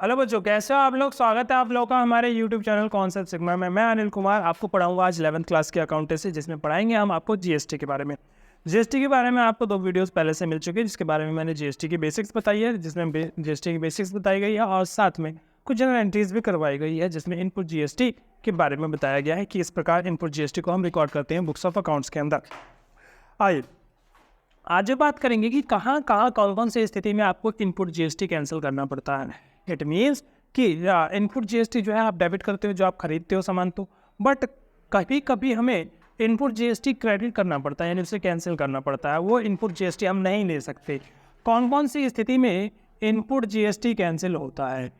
Hello बच्चों, कैसे हो आप लोग। स्वागत है आप लोगों का हमारे यूट्यूब चैनल कॉन्सेप्ट सिग्मा में। मैं अनिल कुमार आपको पढ़ाऊंगा आज 11th क्लास की अकाउंटेंसी, जिसमें पढ़ाएंगे हम आपको जीएसटी के बारे में। जीएसटी के बारे में आपको 2 वीडियोस पहले से मिल चुके हैं, जिसके बारे में मैंने जीएसटी की बेसिक्स बताई है, जिसमें जीएसटी की बेसिक्स बताई गई है और साथ में कुछ जनरल एंट्रीज भी करवाई गई है, जिसमें इनपुट जीएसटी के बारे में बताया गया है कि इस प्रकार इनपुट जीएसटी को हम रिकॉर्ड करते हैं बुक्स ऑफ अकाउंट्स के अंदर। आइए आज बात करेंगे कि कहाँ कहाँ कौन कौन सी स्थिति में आपको इनपुट जीएसटी कैंसिल करना पड़ता है। इट मीन्स कि इनपुट जीएसटी जो है आप डेबिट करते हो जो आप खरीदते हो सामान, तो बट कभी कभी हमें इनपुट जीएसटी क्रेडिट करना पड़ता है, यानी उसे कैंसिल करना पड़ता है। वो इनपुट जीएसटी हम नहीं ले सकते। कौन कौन सी स्थिति में इनपुट जीएसटी कैंसिल होता है?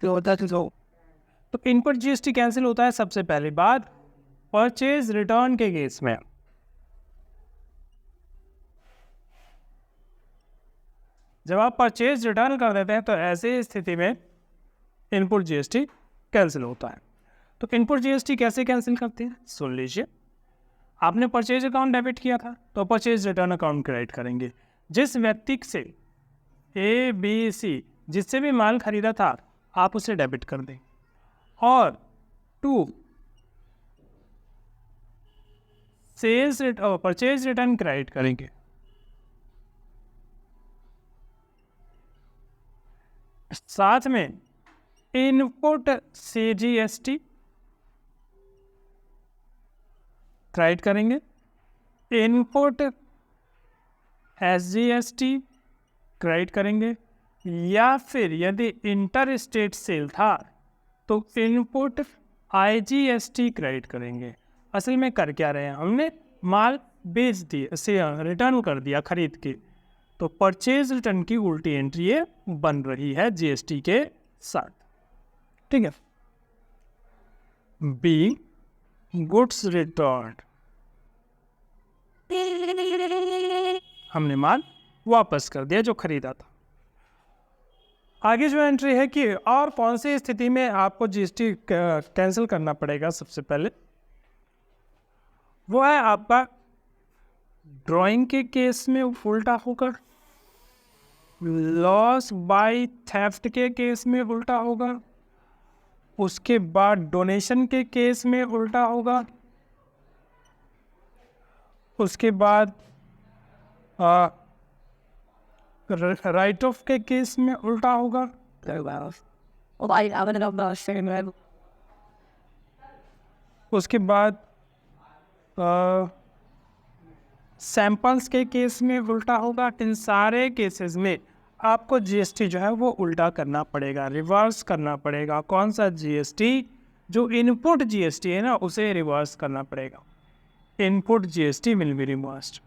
तो इनपुट जीएसटी कैंसिल होता है सबसे पहली बात परचेज रिटर्न के केस में। जब आप परचेज रिटर्न कर देते हैं तो ऐसी स्थिति में इनपुट जीएसटी कैंसिल होता है। तो इनपुट जीएसटी कैसे कैंसिल करते हैं सुन लीजिए। आपने परचेज अकाउंट डेबिट किया था तो परचेज रिटर्न अकाउंट क्रेडिट करेंगे। जिस व्यक्ति से ABC जिससे भी माल खरीदा था आप उसे डेबिट कर दें। और 2 सेल्स परचेज रिटर्न क्रेडिट करेंगे। साथ में इनपुट CGST क्रेडिट करेंगे, इनपुट SGST क्रेडिट करेंगे, या फिर यदि इंटर स्टेट सेल था तो इनपुट IGST क्रेडिट करेंगे। असल में कर क्या रहे हैं, हमने माल बेच दिया, रिटर्न कर दिया खरीद के, तो परचेज रिटर्न की उल्टी एंट्री ये बन रही है जीएसटी के साथ। ठीक है। बी गुड्स रिटर्न, हमने माल वापस कर दिया जो खरीदा था। आगे जो एंट्री है कि और कौन सी स्थिति में आपको जीएसटी कैंसिल करना पड़ेगा, सबसे पहले वो है आपका ड्राइंग के केस में उल्टा होगा, लॉस बाय थेफ्ट के केस में उल्टा होगा, उसके बाद डोनेशन के केस में उल्टा होगा, उसके बाद राइट ऑफ के केस में उल्टा होगा, उसके बाद सैंपल्स के केस में उल्टा होगा। इन सारे केसेस में आपको जीएसटी जो है वो उल्टा करना पड़ेगा, रिवर्स करना पड़ेगा। कौन सा जीएसटी? जो इनपुट जीएसटी है ना उसे रिवर्स करना पड़ेगा। Input GST will be reversed.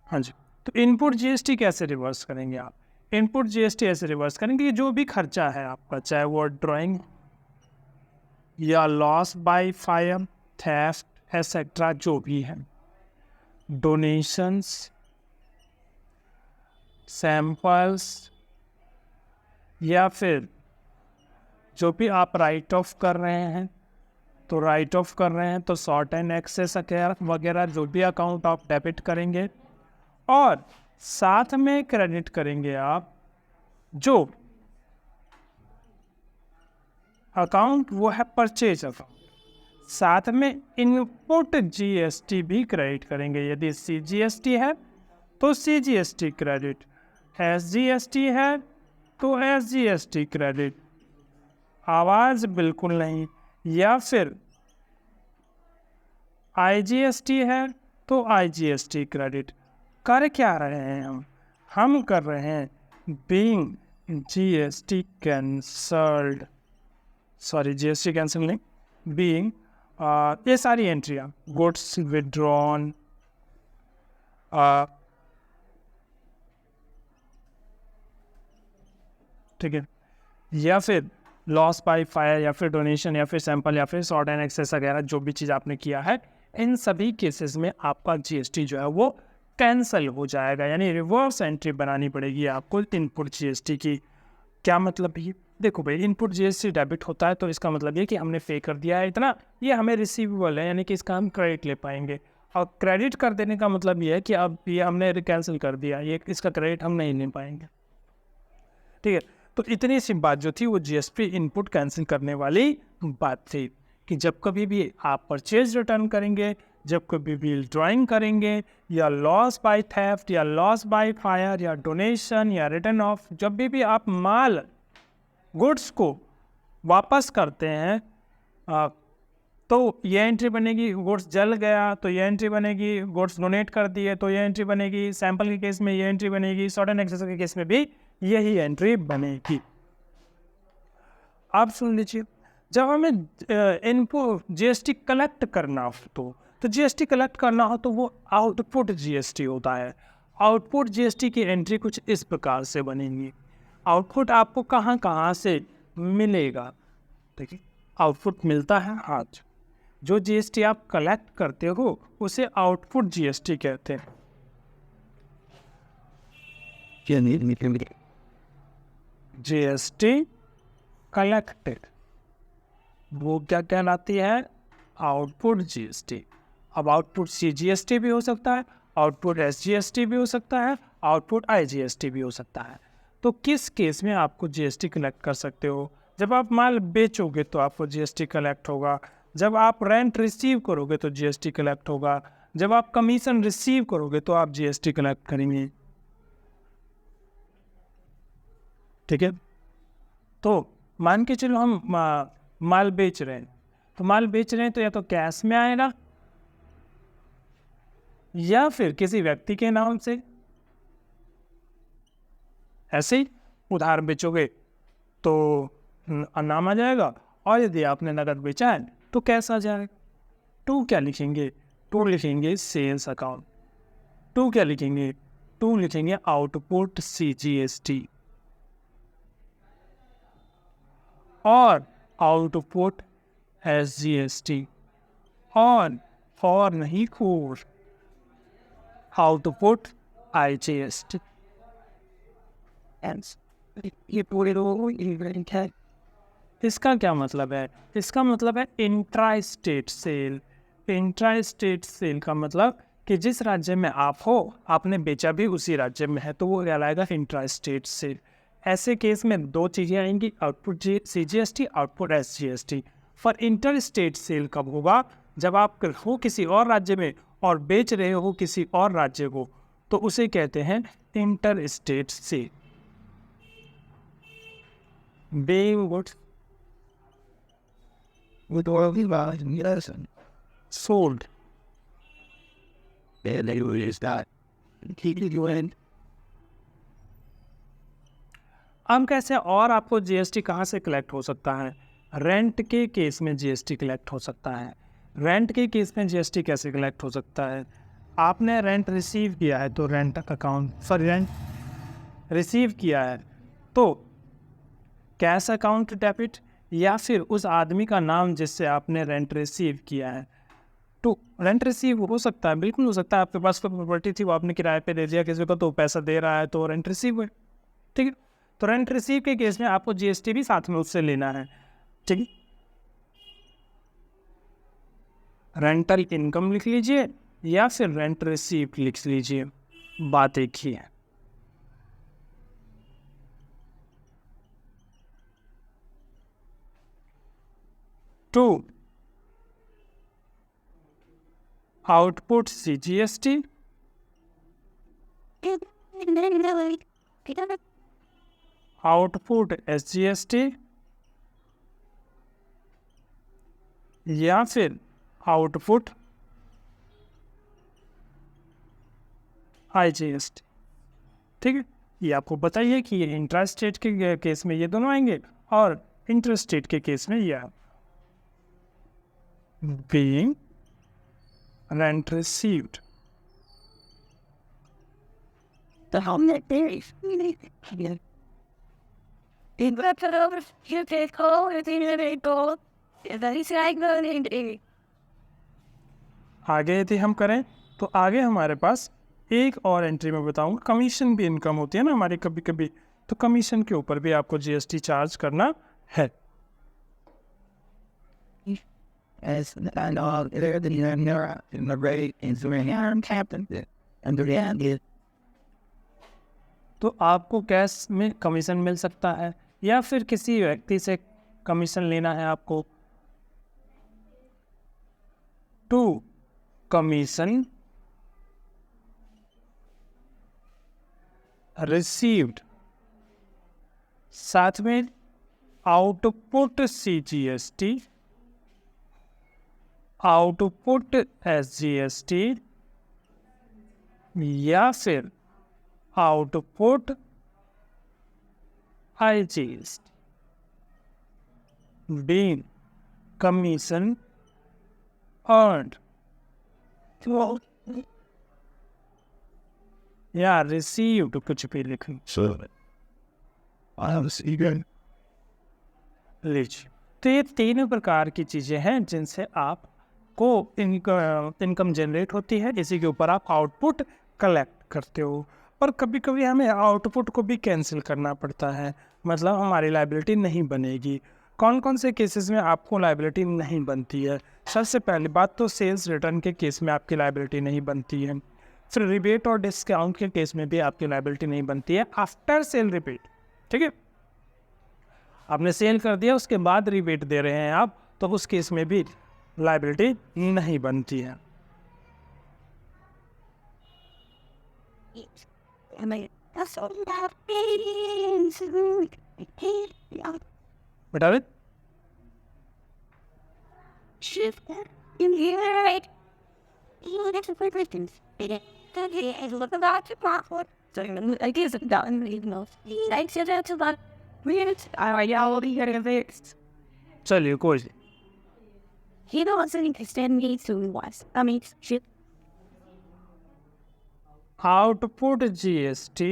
हाँ जी, तो इनपुट जीएसटी कैसे रिवर्स करेंगे आप? इनपुट जीएसटी ऐसे रिवर्स करेंगे कि जो भी खर्चा है आपका, चाहे वो ड्राइंग या loss by fire, theft etcetera जो भी है, डोनेशंस, सैंपल्स, या फिर जो भी आप राइट ऑफ कर रहे हैं, तो राइट ऑफ कर रहे हैं तो शॉर्ट एंड एक्सेस वगैरह जो भी अकाउंट आप डेबिट करेंगे, और साथ में क्रेडिट करेंगे आप जो अकाउंट वो है परचेज अकाउंट। साथ में इनपुट जीएसटी भी क्रेडिट करेंगे। यदि CGST है तो CGST क्रेडिट, SGST है तो SGST क्रेडिट, आवाज़ बिल्कुल नहीं, या फिर IGST है तो IGST क्रेडिट। कर क्या रहे हैं हम कर रहे हैं being GST cancelled, sorry GST cancel नहीं, बीइंग ये सारी एंट्रियाँ, गुड्स विड्रॉन, ठीक है, या फिर लॉस बाय फायर, या फिर डोनेशन, या फिर सैंपल, या फिर शॉर्ट एंड एक्सेस वगैरह जो भी चीज़ आपने किया है, इन सभी केसेस में आपका जीएसटी जो है वो कैंसिल हो जाएगा, यानी रिवर्स एंट्री बनानी पड़ेगी आपको इनपुट जीएसटी की। क्या मतलब ये? देखो भाई, इनपुट जीएसटी डेबिट होता है तो इसका मतलब ये कि हमने पे कर दिया है इतना, ये हमें रिसीवेबल है, यानी कि इसका हम क्रेडिट ले पाएंगे। और क्रेडिट कर देने का मतलब ये है कि अब ये हमने कैंसिल कर दिया, ये इसका क्रेडिट हम नहीं ले पाएंगे। ठीक है, तो इतनी सी बात जो थी वो जीएसटी इनपुट कैंसिल करने वाली बात थी कि जब कभी भी आप परचेज रिटर्न करेंगे, जब कभी भी ड्राइंग करेंगे, या लॉस बाय थेफ्ट, या लॉस बाय फायर, या डोनेशन, या रिटर्न ऑफ, जब भी आप माल गुड्स को वापस करते हैं तो ये एंट्री बनेगी। गुड्स जल गया तो ये एंट्री बनेगी, गुड्स डोनेट कर दिए तो ये एंट्री बनेगी, सैंपल के केस में ये एंट्री बनेगी, सडन एक्सेस के केस में भी यही एंट्री बनेगी। आप सुन लीजिए, जब हमें इनपुट जीएसटी कलेक्ट करना हो तो जीएसटी कलेक्ट करना हो तो वो आउटपुट जीएसटी होता है। आउटपुट जीएसटी की एंट्री कुछ इस प्रकार से बनेगी। आउटपुट आपको कहाँ कहाँ से मिलेगा? देखिए, आउटपुट मिलता है आज, जो जीएसटी आप कलेक्ट करते हो उसे आउटपुट जीएसटी कहते हैं। जीएसटी कलेक्टेड वो क्या कहलाती है? Output GST. अब आउटपुट सीजीएसटी भी हो सकता है, आउटपुट एसजीएसटी भी हो सकता है, आउटपुट आईजीएसटी भी हो सकता है। तो किस केस में आपको जीएसटी कलेक्ट कर सकते हो? जब आप माल बेचोगे तो आपको जीएसटी कलेक्ट होगा, जब आप रेंट रिसीव करोगे तो जीएसटी कलेक्ट होगा, जब आप कमीशन रिसीव करोगे तो आप जीएसटी कलेक्ट करेंगे। ठीक है, तो मान के चलो हम माल बेच रहे हैं, तो माल बेच रहे हैं तो या तो कैश में आएगा या फिर किसी व्यक्ति के नाम से, ऐसे ही उधार बेचोगे तो नाम आ जाएगा, और यदि आपने नगद बेचा है तो कैश आ जाएगा। टू क्या लिखेंगे? टू लिखेंगे सेल्स अकाउंट। टू क्या लिखेंगे? टू लिखेंगे आउटपुट सीजीएसटी और आउटपुट एसजीएसटी, और नहीं खोर, आउटपुट आईजीएसटी। इसका क्या मतलब है? इसका मतलब है intra state sale. Intra state sale का मतलब कि जिस राज्य में आप हो, आपने बेचा भी उसी राज्य में है, तो वो कहलाएगा इंट्रा स्टेट सेल। ऐसे केस में दो चीज़ें आएंगी, output CGST, output SGST. For inter state sale कब होगा? जब आप हो किसी और राज्य में और बेच रहे हो किसी और राज्य को, तो उसे कहते हैं inter state sale. Being goods with all the values and lesson. sold. And they is that. Keep it going. हम कैसे, और आपको जीएसटी कहाँ से कलेक्ट हो सकता है? रेंट के केस में जीएसटी कलेक्ट हो सकता है। रेंट के केस में जीएसटी कैसे कलेक्ट हो सकता है? आपने रेंट रिसीव किया है तो रेंट रिसीव किया है तो कैश अकाउंट डेबिट, या फिर उस आदमी का नाम जिससे आपने रेंट रिसीव किया है। तो रेंट रिसीव हो सकता है, बिल्कुल हो सकता है। आपके पास कोई प्रॉपर्टी थी, वो आपने किराए पे दे दिया किसी को, तो पैसा दे रहा है तो रेंट रिसीव हुए। ठीक है, तो रेंट रिसीव के केस में आपको जीएसटी भी साथ में उससे लेना है। ठीक है, रेंटल इनकम लिख लीजिए या फिर रेंट रिसीव लिख लीजिए, बात एक ही है। To output CGST, output SGST, या फिर आउटपुट आईजीएसटी। ठीक है, ये आपको बताइए कि ये इंट्रा स्टेट के केस में ये दोनों आएंगे और इंटर स्टेट के केस में ये being rent received. The home that there is. In the photo, you take call, it's in a call. That is like the आगे यदि हम करें तो आगे हमारे पास एक और एंट्री में बताऊंगा, कमीशन भी इनकम होती है ना हमारी कभी कभी, तो कमीशन के ऊपर भी आपको जीएसटी चार्ज करना है। as and all there the in the rate is very captain and the end तो आपको कैश में कमीशन मिल सकता है या फिर किसी व्यक्ति से कमीशन लेना है आपको। टू कमीशन रिसीव्ड, साथ में आउटपुट CGST, आउटपुट SGST या फिर output IGST, being commission earned या received, कुछ भी लिखें लीजिए। तो ये तीन प्रकार की चीज़ें हैं जिनसे आपको इनकम जनरेट होती है, इसी के ऊपर आप आउटपुट कलेक्ट करते हो। पर कभी कभी हमें आउटपुट को भी कैंसिल करना पड़ता है, मतलब हमारी लायबिलिटी नहीं बनेगी। कौन कौन से केसेस में आपको लायबिलिटी नहीं बनती है? सबसे पहली बात तो सेल्स रिटर्न के केस में आपकी लायबिलिटी नहीं बनती है। फिर रिबेट और डिस्काउंट के केस में भी आपकी लायबिलिटी नहीं बनती है आफ्टर सेल रिबेट। ठीक है, आपने सेल कर दिया उसके बाद रिबेट दे रहे हैं आप, तो उस केस में भी लायबिलिटी नहीं बनती है। बता दें in here right you get to put things I look about the profit so I guess it down you know I said that to that weird I already got a fixed चलिए कोई नहीं। he doesn't extend me to was I mean shit output GST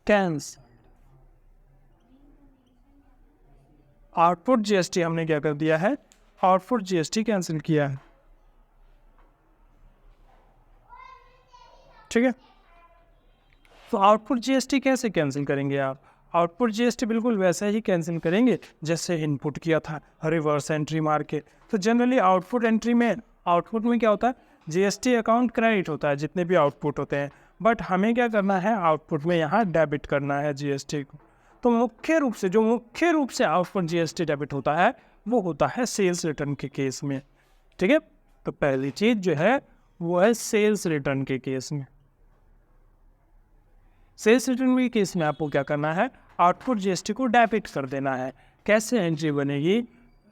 cancel, output GST हमने क्या कर दिया है, output GST cancel किया है। ठीक है, तो आउटपुट GST कैसे कैंसिल करेंगे आप? आउटपुट GST बिल्कुल वैसा ही कैंसिल करेंगे जैसे इनपुट किया था, रिवर्स एंट्री मार के। तो जनरली आउटपुट में क्या होता है, GST अकाउंट क्रेडिट होता है जितने भी आउटपुट होते हैं, बट हमें क्या करना है, आउटपुट में यहाँ डेबिट करना है GST को। तो मुख्य रूप से आउटपुट GST डेबिट होता है वो होता है सेल्स रिटर्न के केस में। ठीक है, तो पहली चीज जो है वो है सेल्स रिटर्न के केस में। सेल्स रिटर्न के केस में आपको क्या करना है, आउटपुट GST को डेबिट कर देना है। कैसे एंट्री बनेगी?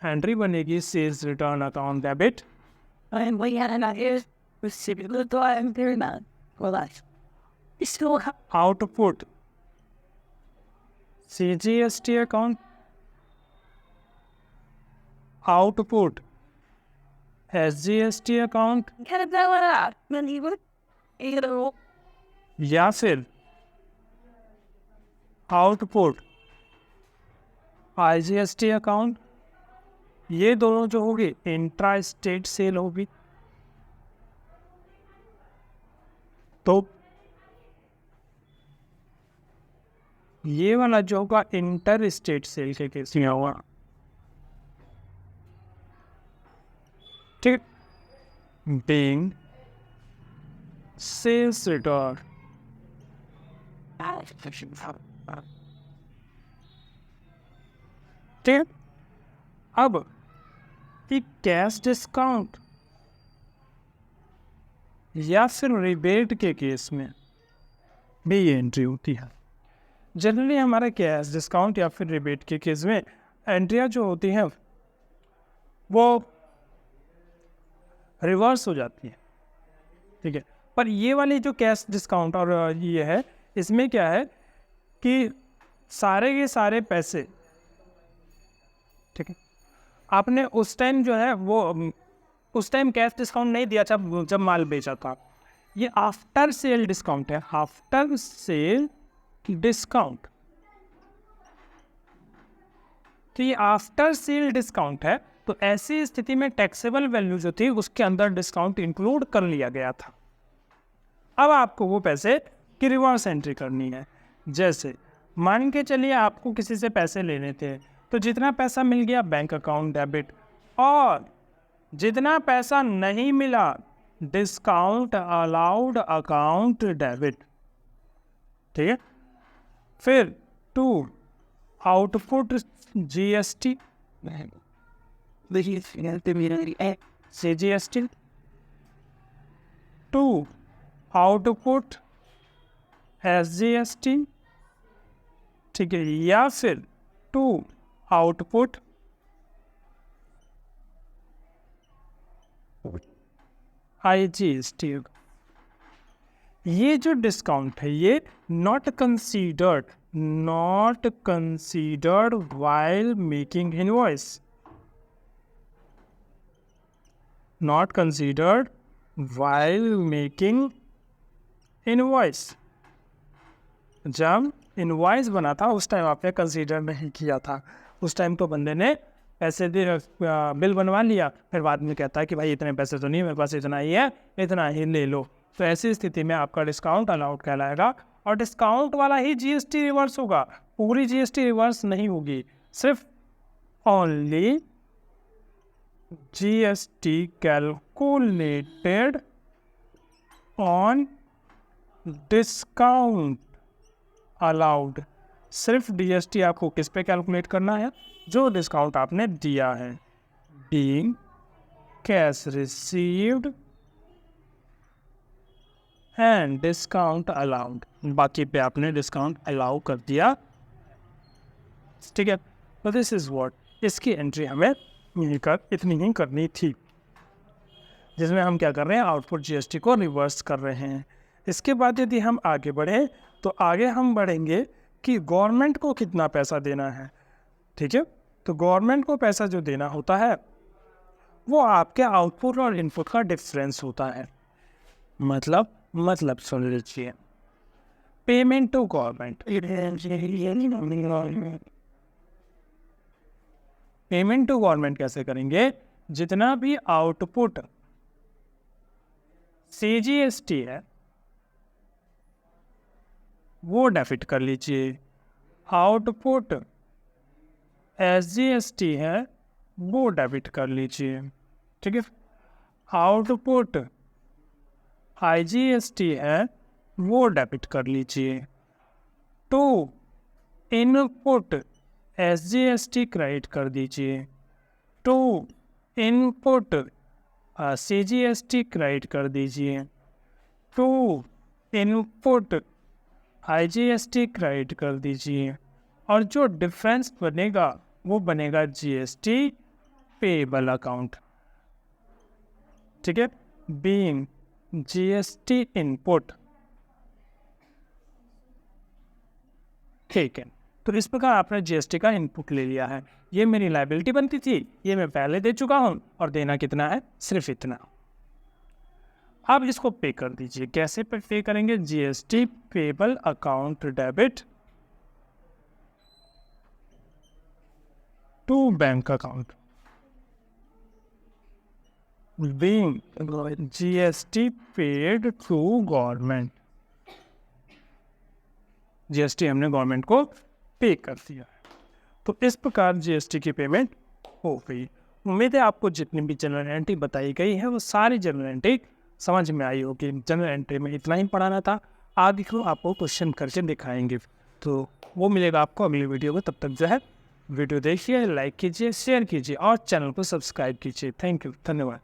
एंट्री बनेगी sales return account debit and we had an idea receiving the door and very man well that it's still output CGST account, output SGST account kind of that when he would either या फिर output IGST account. ये दोनों जो होगी intra state cell होगी। तो ये वाला जो होगा इंटर स्टेट सेल के केस में होगा। ठीक, बीइंग सेल्स रिटर्न। ठीक है, अब कैश डिस्काउंट या फिर रिबेट के केस में भी ये एंट्री होती है। जनरली हमारा कैश डिस्काउंट या फिर रिबेट के केस में एंट्रियाँ जो होती हैं वो रिवर्स हो जाती है। ठीक है, पर ये वाली जो कैश डिस्काउंट और ये है, इसमें क्या है कि सारे के सारे पैसे, ठीक है, आपने उस टाइम जो है वो उस टाइम कैश डिस्काउंट नहीं दिया था जब माल बेचा था। ये आफ्टर सेल डिस्काउंट है, आफ्टर सेल डिस्काउंट। तो ये आफ्टर सेल डिस्काउंट है, तो ऐसी स्थिति में टैक्सेबल वैल्यू जो थी उसके अंदर डिस्काउंट इंक्लूड कर लिया गया था। अब आपको वो पैसे की रिवर्स एंट्री करनी है। जैसे मान के चलिए आपको किसी से पैसे लेने थे, तो जितना पैसा मिल गया बैंक अकाउंट डेबिट, और जितना पैसा नहीं मिला डिस्काउंट अलाउड अकाउंट डेबिट। ठीक है, फिर 2 आउटपुट जीएसटी से जीएसटी, 2 आउटपुट एसजीएसटी। ठीक है, या फिर 2 आउटपुट आईजीएसटी। ये जो डिस्काउंट है ये not considered while making invoice, not considered while making invoice. जब इनवॉइस बना था उस टाइम आपने कंसीडर नहीं किया था, उस टाइम तो बंदे ने पैसे दे बिल बनवा लिया, फिर बाद में कहता है कि भाई इतने पैसे तो नहीं, मेरे पास इतना ही है, इतना ही ले लो। तो ऐसी स्थिति में आपका डिस्काउंट अलाउड कहलाएगा, और डिस्काउंट वाला ही जीएसटी रिवर्स होगा, पूरी जीएसटी रिवर्स नहीं होगी, सिर्फ only GST calculated on discount allowed. सिर्फ जीएसटी आपको किस पे कैलकुलेट करना है, जो डिस्काउंट आपने दिया है, being cash received and discount allowed. बाकी पे आपने डिस्काउंट अलाउ कर दिया। ठीक है, तो दिस इज व्हाट, इसकी एंट्री हमें इतनी ही करनी थी, जिसमें हम क्या कर रहे हैं, आउटपुट जीएसटी को रिवर्स कर रहे हैं। इसके बाद यदि हम आगे बढ़े तो आगे हम बढ़ेंगे कि गवर्नमेंट को कितना पैसा देना है। ठीक है, तो गवर्नमेंट को पैसा जो देना होता है वो आपके आउटपुट और इनपुट का डिफरेंस होता है। मतलब सुन लीजिए, payment to government, payment to government कैसे करेंगे, जितना भी आउटपुट सीजीएसटी है वो डेबिट कर लीजिए, आउटपुट एसजीएसटी है वो डेबिट कर लीजिए। ठीक है, आउटपुट आईजीएसटी है वो डेबिट कर लीजिए। 2 इनपुट एसजीएसटी क्रेडिट कर दीजिए, 2 इनपुट सीजीएसटी क्रेडिट कर दीजिए, 2 इनपुट आईजीएसटी क्रेडिट कर दीजिए, और जो डिफरेंस बनेगा वो बनेगा जीएसटी पेएबल अकाउंट। ठीक है, बीइंग जीएसटी इनपुट। ठीक है, तो इस प्रकार आपने जीएसटी का इनपुट ले लिया है। ये मेरी लायबिलिटी बनती थी, ये मैं पहले दे चुका हूं, और देना कितना है, सिर्फ इतना। अब इसको पे कर दीजिए। कैसे पे करेंगे, GST payable account debit to bank account, being GST paid to government. GST हमने गवर्नमेंट को पे कर दिया। तो इस प्रकार जीएसटी की पेमेंट हो गई। उम्मीद है आपको जितनी भी जनरल एंट्री बताई गई है वो सारी जनरल एंट्री समझ में आई होगी। जनरल एंट्री में इतना ही पढ़ाना था, आगे को आपको क्वेश्चन करके दिखाएंगे, तो वो मिलेगा आपको अगली वीडियो में। तब तक जो है वीडियो देखिए, लाइक कीजिए, शेयर कीजिए और चैनल को सब्सक्राइब कीजिए। थैंक यू, धन्यवाद।